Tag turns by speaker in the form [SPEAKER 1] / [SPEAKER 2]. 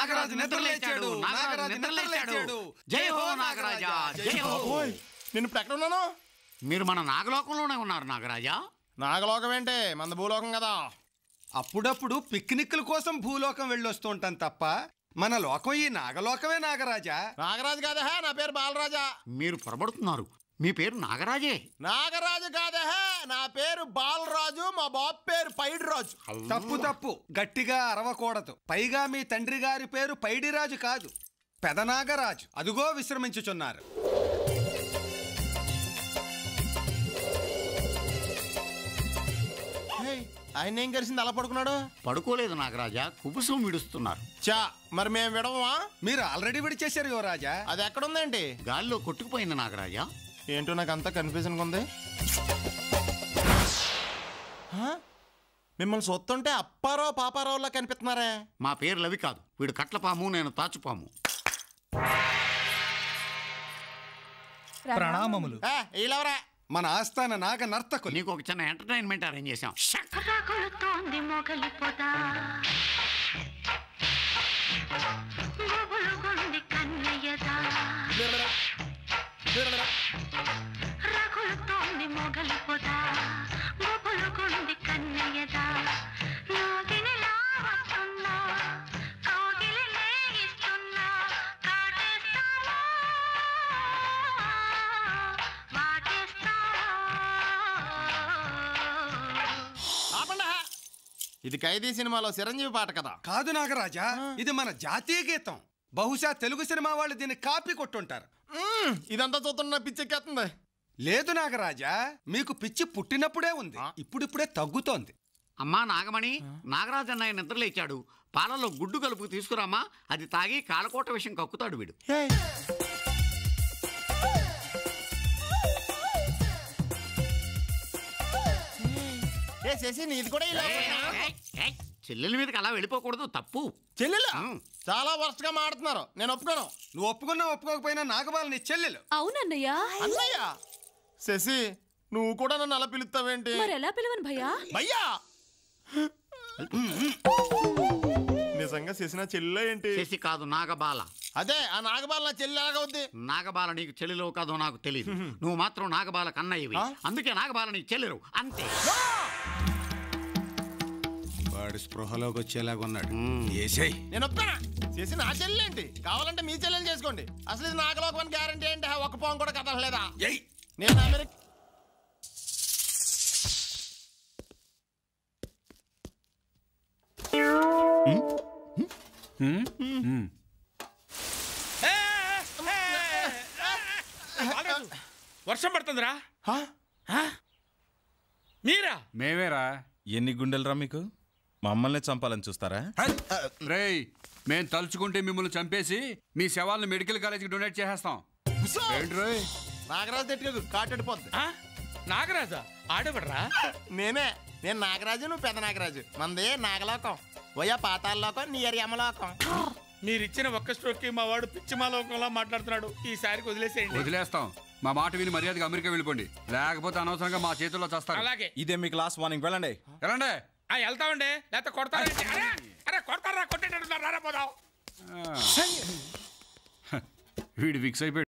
[SPEAKER 1] నాగరాజు నిద్రలేచాడు, నాగరాజు నిద్రలేచాడు. జై హో నాగరాజా, జై హో.
[SPEAKER 2] నేను ఇప్పుడు ఎక్కడ ఉన్నాను?
[SPEAKER 1] మీరు మన నాగలోకంలోనే ఉన్నారు నాగరాజా.
[SPEAKER 2] నాగలోకం ఏంటి? మన భూలోకం కదా.
[SPEAKER 3] అప్పుడప్పుడు పిక్నిక్ల కోసం భూలోకం వెళ్ళొస్తూ ఉంటాం తప్ప మన లోకం ఈ నాగలోకమే నాగరాజా.
[SPEAKER 2] నాగరాజు కాదా, నా పేరు బాలరాజా.
[SPEAKER 1] మీరు పొరబడుతున్నారు, మీ పేరు నాగరాజే.
[SPEAKER 2] నాగరాజు కాదా, నా పేరు బాలరాజు. మా బాబు పేరు పైడిరాజు.
[SPEAKER 3] తప్పు తప్పు, గట్టిగా అరవకూడదు. పైగా మీ తండ్రి గారి పేరు పైడిరాజు కాదు, పెదనాగరాజు. అదుగో విశ్రమించుచున్నారు.
[SPEAKER 2] ఆయన ఏం కలిసింది అలా పడుకున్నాడు?
[SPEAKER 1] పడుకోలేదు నాగరాజా, కుబుసం విడుస్తున్నారు.
[SPEAKER 2] చా, మరి మేము విడవమా?
[SPEAKER 3] మీరు ఆల్రెడీ విడిచేశారు యువరాజా.
[SPEAKER 2] అది ఎక్కడుందేంటి?
[SPEAKER 1] గాల్లో కొట్టుకుపోయింది నాగరాజా.
[SPEAKER 2] ఏంటో నాకు అంతా కన్ఫ్యూజన్గా ఉంది. మిమ్మల్ని సొత్తుంటే అప్పారావు పాపారావులా కనిపిస్తున్నారే.
[SPEAKER 1] మా పేర్లు అవి కాదు. వీడు కట్లపాము, నేను తాచుపాము.
[SPEAKER 4] ప్రణామములు.
[SPEAKER 2] వీళ్ళెవరా?
[SPEAKER 3] మన ఆస్థాన నాగ నర్తకులు.
[SPEAKER 1] నీకు ఒక చిన్న ఎంటర్టైన్మెంట్ అరేంజ్ చేశాం.
[SPEAKER 2] ఇది ఖైదీ సినిమాలో చిరంజీవి పాట కదా?
[SPEAKER 3] కాదు నాగరాజా, ఇది మన జాతీయ గీతం. బహుశా తెలుగు సినిమా వాళ్ళు దీన్ని కాపీ కొట్టుంటారు.
[SPEAKER 2] ఇదంతా చూస్తున్నా పిచ్చెక్కేస్తుంది.
[SPEAKER 3] లేదు నాగరాజా, మీకు పిచ్చి పుట్టినప్పుడే ఉంది, ఇప్పుడిప్పుడే తగ్గుతోంది.
[SPEAKER 1] అమ్మా నాగమణి, నాగరాజు అన్నయ్య నిద్రలేచాడు. పాలలో గుడ్డు కలుపు తీసుకురామా, అది తాగి కాలకోట విషయం కక్కుతాడు వీడు.
[SPEAKER 2] నీది కూడా ఇలా?
[SPEAKER 1] చెల్లెల మీదకి అలా వెళ్ళిపోకూడదు, తప్పు.
[SPEAKER 2] చెల్లెలు చాలా వరస్ట్ గా మాడుతున్నారు, నేను ఒప్పుకోను.
[SPEAKER 3] నువ్వు ఒప్పుకున్నా ఒప్పుకోకపోయినా నాగబాల నీ చెల్లెలు.
[SPEAKER 5] అవునన్నయ్య.
[SPEAKER 2] అన్నయ్య? శశి, నువ్వు కూడా నన్ను అలా పిలుస్తావేంటి?
[SPEAKER 5] మరి ఎలా పిలవను భయ్యా?
[SPEAKER 2] భయ్యా నిజంగా శశి నా చెల్లె ఏంటి?
[SPEAKER 1] శశి కాదు, నాగబాల.
[SPEAKER 2] అదే, ఆ నాగబాల నా చెల్లి ఎలాగవుద్ది?
[SPEAKER 1] నాగబాల నీకు చెల్లెలో కాదో నాకు తెలియదు. నువ్వు మాత్రం నాగబాల కన్నయ్యవి, అందుకే నాగబాల నీకు చెల్లెరు, అంతే.
[SPEAKER 3] వాడు స్పృహలోకి వచ్చేలాగున్నాడు.
[SPEAKER 2] నేను ఒప్పుకోనా? చేసి నా చెల్లి ఏంటి? కావాలంటే మీ చెల్లెలు చేసుకోండి. అసలు ఇది నాగలోకం గ్యారంటీ ఏంటి? ఒక్క పాము కూడా కదలలేదా? నేను అమెరికా
[SPEAKER 4] వర్షం పడుతుందిరా. మీరా?
[SPEAKER 6] మేమేరా.
[SPEAKER 7] ఎన్ని గుండెలరా మీకు? మమ్మల్ని చంపాలని చూస్తారా?
[SPEAKER 6] రేయ్, మేం తలుచుకుంటే మిమ్మల్ని చంపేసి మీ శవాలను మెడికల్ కాలేజీకి డొనేట్ చేసేస్తాం.
[SPEAKER 2] నాగరాజు తెట్టుకోకు, కాటడిపోద్ది.
[SPEAKER 4] నాగరాజా? ఆడబడరా?
[SPEAKER 2] నేను నాగరాజు, నువ్వు పెద్ద నాగరాజు. మనది నాగలోకం, ఓయా పాతాల లోకం, నీ యమలోకం.
[SPEAKER 4] మీరిచ్చిన ఒక్క స్ట్రోక్ కి మా వాడు పిచ్చిమా లోకంలో మాట్లాడుతున్నాడు. ఈసారికి వదిలేసేయండి.
[SPEAKER 6] వదిలేస్తాం. మా మాట విని మర్యాదగా అమెరికా వెళ్ళిపోండి, లేకపోతే అనవసరంగా మా చేతుల్లో చేస్తారు.
[SPEAKER 4] అలాగే.
[SPEAKER 7] ఇదే మీ క్లాస్ వార్నింగ్. వెళ్ళండి.
[SPEAKER 6] వెళ్ళండి.
[SPEAKER 4] వెళ్తామండి, లేకపోతే కొడతారండి. అరే కొడతారా, కొట్టేటట్టున్నారు, రారా పోదాం.
[SPEAKER 6] వీడు ఫిక్స్ అయిపోయాడు.